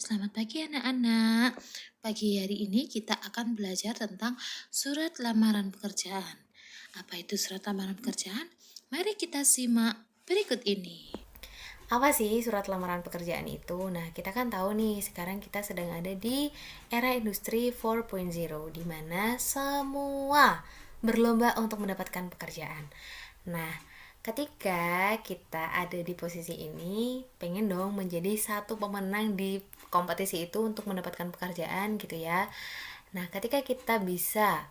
Selamat pagi anak-anak. Pagi hari ini kita akan belajar tentang surat lamaran pekerjaan. Apa itu surat lamaran pekerjaan? Mari kita simak berikut ini. Apa sih surat lamaran pekerjaan itu? Nah, kita kan tahu nih, sekarang kita sedang ada di era industri 4.0 di mana semua berlomba untuk mendapatkan pekerjaan. Nah, ketika kita ada di posisi ini, pengen dong menjadi satu pemenang di kompetisi itu untuk mendapatkan pekerjaan gitu ya. Nah, ketika kita bisa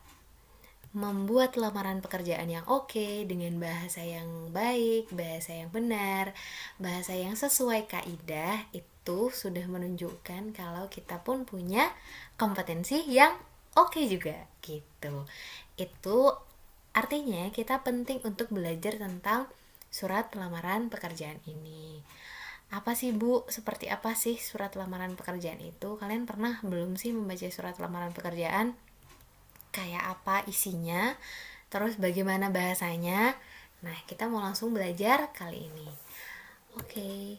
membuat lamaran pekerjaan yang oke dengan bahasa yang baik, bahasa yang benar, bahasa yang sesuai kaidah, itu sudah menunjukkan kalau kita pun punya kompetensi yang oke juga gitu. Itu artinya kita penting untuk belajar tentang surat lamaran pekerjaan ini. Apa sih Bu? Seperti apa sih surat lamaran pekerjaan itu? Kalian pernah belum sih membaca surat lamaran pekerjaan? Kayak apa isinya, terus bagaimana bahasanya. Nah, kita mau langsung belajar kali ini. Oke,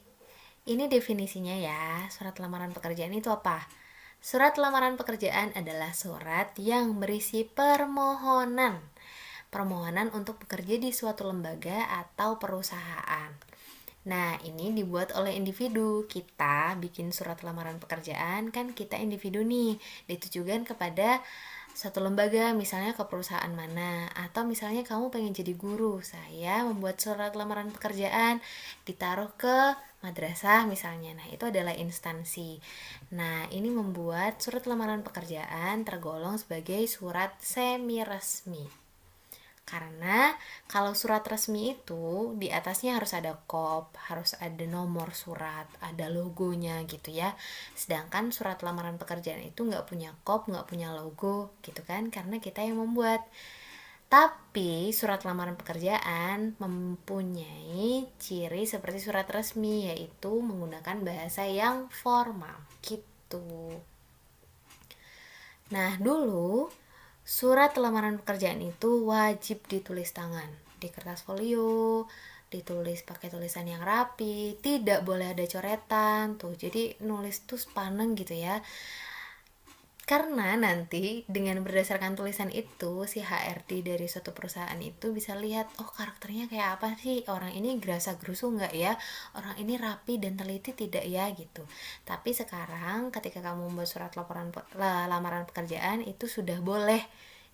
ini definisinya ya. Surat lamaran pekerjaan itu apa? Surat lamaran pekerjaan adalah surat yang berisi permohonan. Permohonan untuk bekerja di suatu lembaga atau perusahaan. Nah, ini dibuat oleh individu. Kita bikin surat lamaran pekerjaan, kan kita individu nih, ditujukan kepada satu lembaga, misalnya ke perusahaan mana, atau misalnya kamu pengen jadi guru, saya membuat surat lamaran pekerjaan, ditaruh ke madrasah misalnya. Nah, itu adalah instansi. Nah, ini membuat surat lamaran pekerjaan tergolong sebagai surat semi resmi. Karena kalau surat resmi itu di atasnya harus ada kop, harus ada nomor surat, ada logonya gitu ya. Sedangkan surat lamaran pekerjaan itu nggak punya kop, nggak punya logo gitu kan, karena kita yang membuat. Tapi surat lamaran pekerjaan mempunyai ciri seperti surat resmi, yaitu menggunakan bahasa yang formal gitu. Nah, dulu surat lamaran pekerjaan itu wajib ditulis tangan di kertas folio, ditulis pakai tulisan yang rapi, tidak boleh ada coretan tuh. Jadi nulis tuh sepaneng gitu ya. Karena nanti dengan berdasarkan tulisan itu si HRD dari suatu perusahaan itu bisa lihat, oh karakternya kayak apa sih, orang ini gerasa gerusu nggak ya, orang ini rapi dan teliti tidak ya gitu. Tapi sekarang ketika kamu membuat surat lamaran pekerjaan itu sudah boleh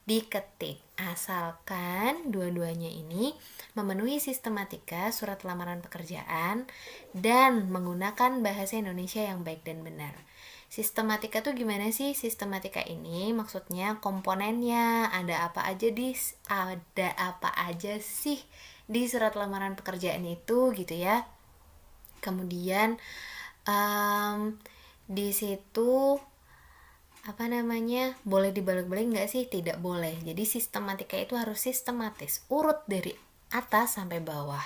diketik, asalkan dua-duanya ini memenuhi sistematika surat lamaran pekerjaan dan menggunakan bahasa Indonesia yang baik dan benar. Sistematika tuh gimana sih? Sistematika ini maksudnya komponennya, ada apa aja sih di surat lamaran pekerjaan itu gitu ya. Kemudian um, di situ boleh dibalik-balik nggak sih? Tidak boleh. Jadi sistematika itu harus sistematis, urut dari atas sampai bawah,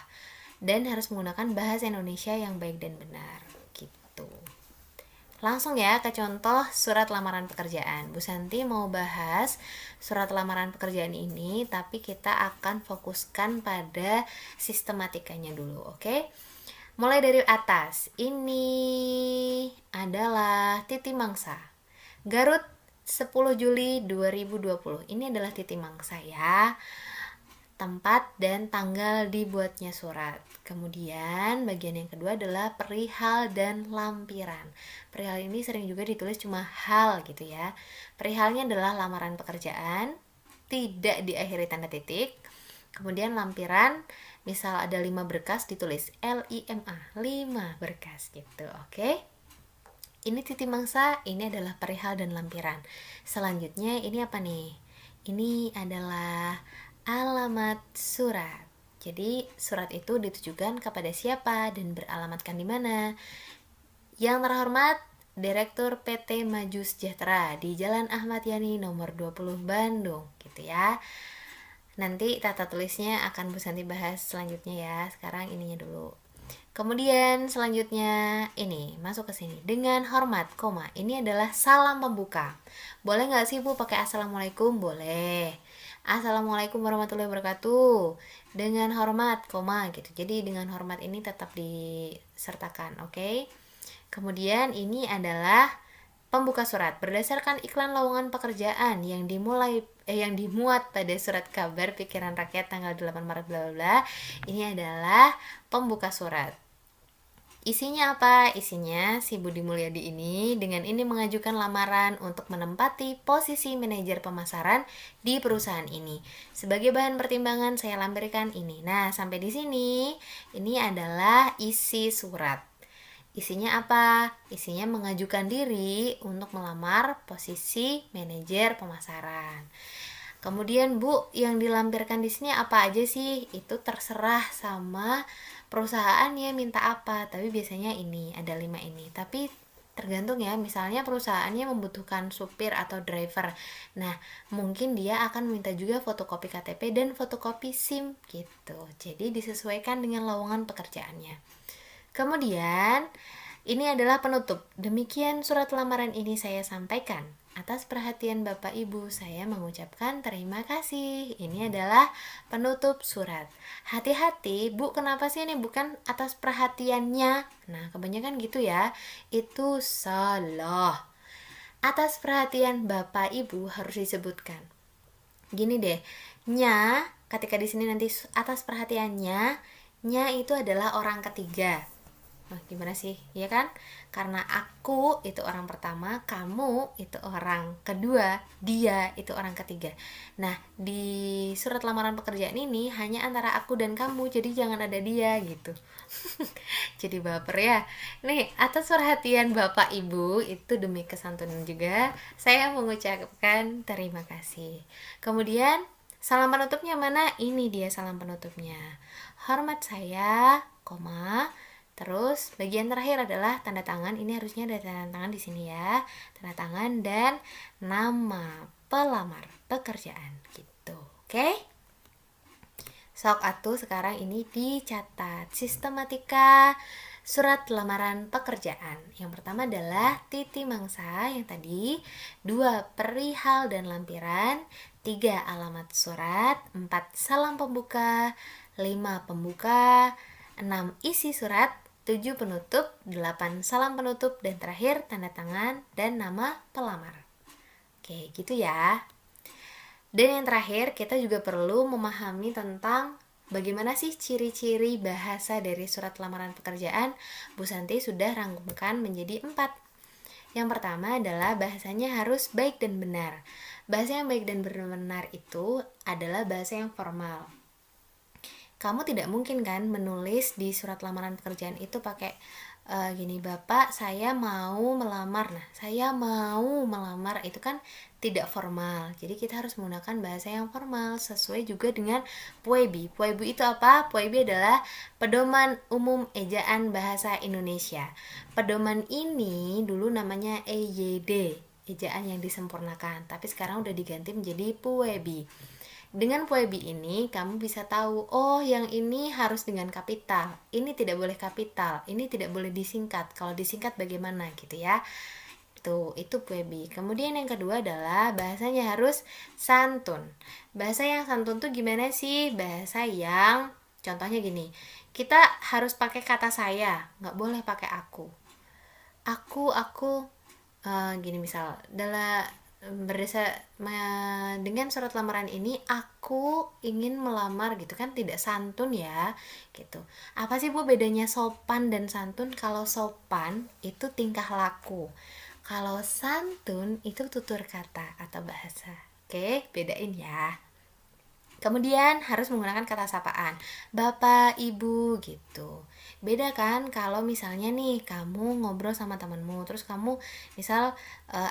dan harus menggunakan bahasa Indonesia yang baik dan benar gitu. Langsung ya ke contoh surat lamaran pekerjaan. Bu Santi mau bahas surat lamaran pekerjaan ini, tapi kita akan fokuskan pada sistematikanya dulu, oke? Mulai dari atas. Ini adalah Titi Mangsa. Garut 10 Juli 2020. Ini adalah Titi Mangsa ya. Tempat dan tanggal dibuatnya surat. Kemudian bagian yang kedua adalah perihal dan lampiran. Perihal ini sering juga ditulis cuma hal gitu ya. Perihalnya adalah lamaran pekerjaan, tidak diakhiri tanda titik. Kemudian lampiran, misal ada 5 berkas ditulis LIMA, 5 berkas gitu. Oke. Ini titi mangsa, ini adalah perihal dan lampiran. Selanjutnya ini apa nih? Ini adalah alamat surat. Jadi surat itu ditujukan kepada siapa dan beralamatkan di mana? Yang terhormat Direktur PT Maju Sejahtera di Jalan Ahmad Yani nomor 20 Bandung gitu ya. Nanti tata tulisnya akan Bu Santi bahas selanjutnya ya. Sekarang ininya dulu. Kemudian selanjutnya ini masuk ke sini dengan hormat, koma. Ini adalah salam pembuka. Boleh nggak sih Bu pakai assalamualaikum? Boleh. Assalamualaikum warahmatullahi wabarakatuh. Dengan hormat, koma gitu. Jadi dengan hormat ini tetap disertakan, oke? Kemudian ini adalah pembuka surat. Berdasarkan iklan lowongan pekerjaan yang dimuat pada surat kabar Pikiran Rakyat tanggal 8 Maret bla bla bla. Ini adalah pembuka surat. Isinya apa? Isinya si Budi Mulyadi ini dengan ini mengajukan lamaran untuk menempati posisi manajer pemasaran di perusahaan ini. Sebagai bahan pertimbangan saya lampirkan ini. Nah, sampai di sini ini adalah isi surat. Isinya apa? Isinya mengajukan diri untuk melamar posisi manajer pemasaran. Kemudian Bu, yang dilampirkan di sini apa aja sih? Itu terserah sama perusahaan ya minta apa, tapi biasanya ini ada 5 ini. Tapi tergantung ya, misalnya perusahaannya membutuhkan supir atau driver. Nah, mungkin dia akan minta juga fotokopi KTP dan fotokopi SIM gitu. Jadi disesuaikan dengan lowongan pekerjaannya. Kemudian, ini adalah penutup. Demikian surat lamaran ini saya sampaikan. Atas perhatian Bapak Ibu, saya mengucapkan terima kasih. Ini adalah penutup surat. Hati-hati, Bu, kenapa sih ini bukan atas perhatiannya? Nah, kebanyakan gitu ya. Itu salah. Atas perhatian Bapak Ibu harus disebutkan. Gini deh, nya, ketika di sini nanti atas perhatiannya, nya itu adalah orang ketiga. Nah, gimana sih? Ya kan? Karena aku itu orang pertama, kamu itu orang kedua, dia itu orang ketiga. Nah, di surat lamaran pekerjaan ini hanya antara aku dan kamu, jadi jangan ada dia gitu. Jadi baper ya. Nih, atas perhatian Bapak Ibu, itu demi kesantunan juga, saya mengucapkan terima kasih. Kemudian, salam penutupnya mana? Ini dia salam penutupnya. Hormat saya, koma. Terus bagian terakhir adalah tanda tangan. Ini harusnya ada tanda tangan di sini ya. Tanda tangan dan nama pelamar pekerjaan gitu. Oke? Sok atuh sekarang ini dicatat sistematika surat lamaran pekerjaan. Yang pertama adalah titi mangsa yang tadi, 2 perihal dan lampiran, 3 alamat surat, 4 salam pembuka, 5 pembuka, 6 isi surat, 7 penutup, 8 salam penutup, dan terakhir tanda tangan dan nama pelamar. Oke, gitu ya. Dan yang terakhir, kita juga perlu memahami tentang bagaimana sih ciri-ciri bahasa dari surat lamaran pekerjaan. Bu Santi sudah rangkumkan menjadi 4. Yang pertama adalah bahasanya harus baik dan benar. Bahasa yang baik dan benar itu adalah bahasa yang formal. Kamu tidak mungkin kan menulis di surat lamaran pekerjaan itu pakai gini, Bapak saya mau melamar. Nah, saya mau melamar itu kan tidak formal. Jadi kita harus menggunakan bahasa yang formal sesuai juga dengan PUEBI. PUEBI itu apa? PUEBI adalah Pedoman Umum Ejaan Bahasa Indonesia. Pedoman ini dulu namanya EYD, ejaan yang disempurnakan, tapi sekarang udah diganti menjadi PUEBI. Dengan PUEBI ini kamu bisa tahu, oh yang ini harus dengan kapital, ini tidak boleh kapital, ini tidak boleh disingkat, kalau disingkat bagaimana gitu ya. Itu PUEBI. Kemudian yang kedua adalah bahasanya harus santun. Bahasa yang santun tuh gimana sih? Bahasa yang contohnya gini, kita harus pakai kata saya, nggak boleh pakai aku. Gini misal dengan surat lamaran ini aku ingin melamar gitu kan, tidak santun ya gitu. Apa sih Bu bedanya sopan dan santun? Kalau sopan itu tingkah laku, kalau santun itu tutur kata atau bahasa. Oke, bedain ya. Kemudian harus menggunakan kata sapaan, Bapak, Ibu gitu. Beda kan kalau misalnya nih kamu ngobrol sama temanmu, terus kamu misal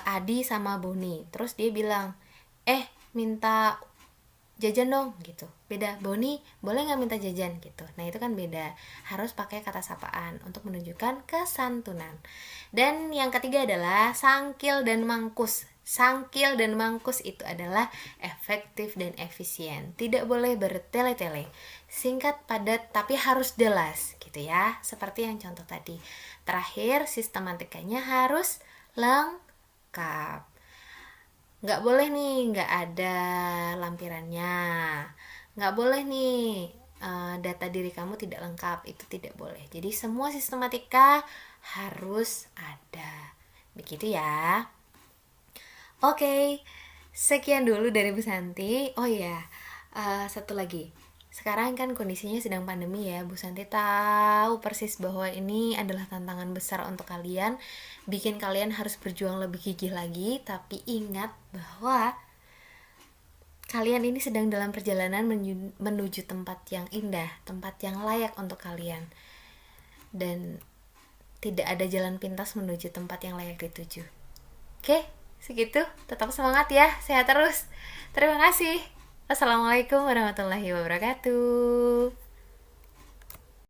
Adi sama Boni, terus dia bilang, minta jajan dong gitu. Beda, Boni boleh nggak minta jajan gitu. Nah itu kan beda, harus pakai kata sapaan untuk menunjukkan kesantunan. Dan yang ketiga adalah sangkil dan mangkus. Sangkil dan mangkus itu adalah efektif dan efisien. Tidak boleh bertele-tele. Singkat, padat, tapi harus jelas gitu ya. Seperti yang contoh tadi. Terakhir, sistematikanya harus lengkap. Nggak boleh nih, nggak ada lampirannya. Nggak boleh nih, data diri kamu tidak lengkap. Itu tidak boleh. Jadi semua sistematika harus ada. Begitu ya. Oke, sekian dulu dari Bu Santi. Oh iya, satu lagi. Sekarang kan kondisinya sedang pandemi ya. Bu Santi tahu persis bahwa ini adalah tantangan besar untuk kalian. Bikin kalian harus berjuang lebih gigih lagi. Tapi ingat bahwa kalian ini sedang dalam perjalanan menuju tempat yang indah, tempat yang layak untuk kalian. Dan tidak ada jalan pintas menuju tempat yang layak dituju. Oke, segitu. Tetap semangat ya, sehat terus. Terima kasih. Wassalamualaikum warahmatullahi wabarakatuh.